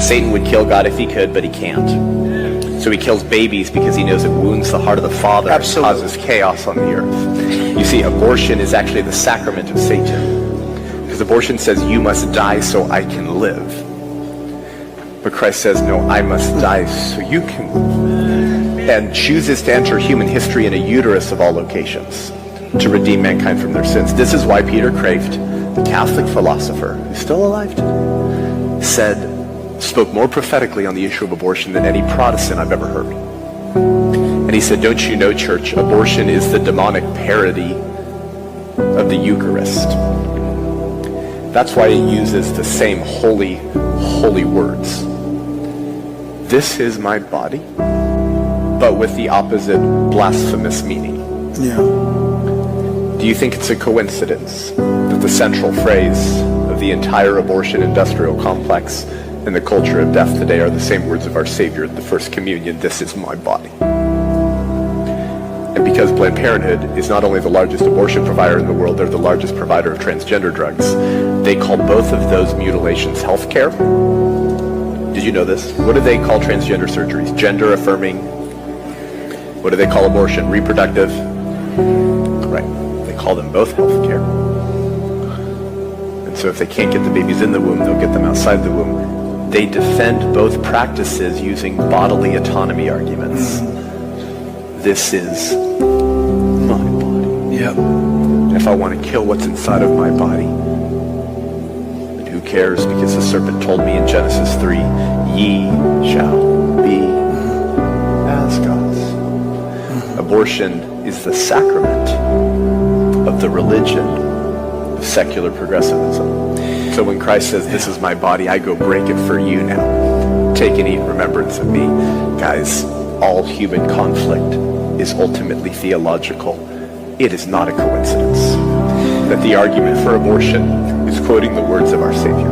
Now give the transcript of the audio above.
Satan would kill God if he could, but he can't. So he kills babies because he knows it wounds the heart of the Father and causes chaos on the earth. You see, abortion is actually the sacrament of Satan. Because abortion says, you must die so I can live. But Christ says, no, I must die so you can live. And chooses to enter human history in a uterus of all locations to redeem mankind from their sins. This is why Peter Kreeft, the Catholic philosopher who's still alive today, spoke more prophetically on the issue of abortion than any Protestant I've ever heard. And he said, don't you know, church, abortion is the demonic parody of the Eucharist. That's why it uses the same holy words. This is my body, but with the opposite blasphemous meaning. Yeah. Do you think it's a coincidence that the central phrase of the entire abortion industrial complex and the culture of death today are the same words of our Savior at the First Communion, this is my body? And because Planned Parenthood is not only the largest abortion provider in the world, they're the largest provider of transgender drugs. They call both of those mutilations health care. Did you know this? What do they call transgender surgeries? Gender affirming. What do they call abortion? Reproductive. Right. They call them both health care. And so if they can't get the babies in the womb, they'll get them outside the womb. They defend both practices using bodily autonomy arguments. This is my body. Yep. And if I want to kill what's inside of my body, then who cares? Because the serpent told me in Genesis 3, ye shall be as gods. Abortion is the sacrament of the religion of secular progressivism. So when Christ says, this is my body, I go break it for you now. Take and eat in remembrance of me. Guys, all human conflict is ultimately theological. It is not a coincidence that the argument for abortion is quoting the words of our Savior.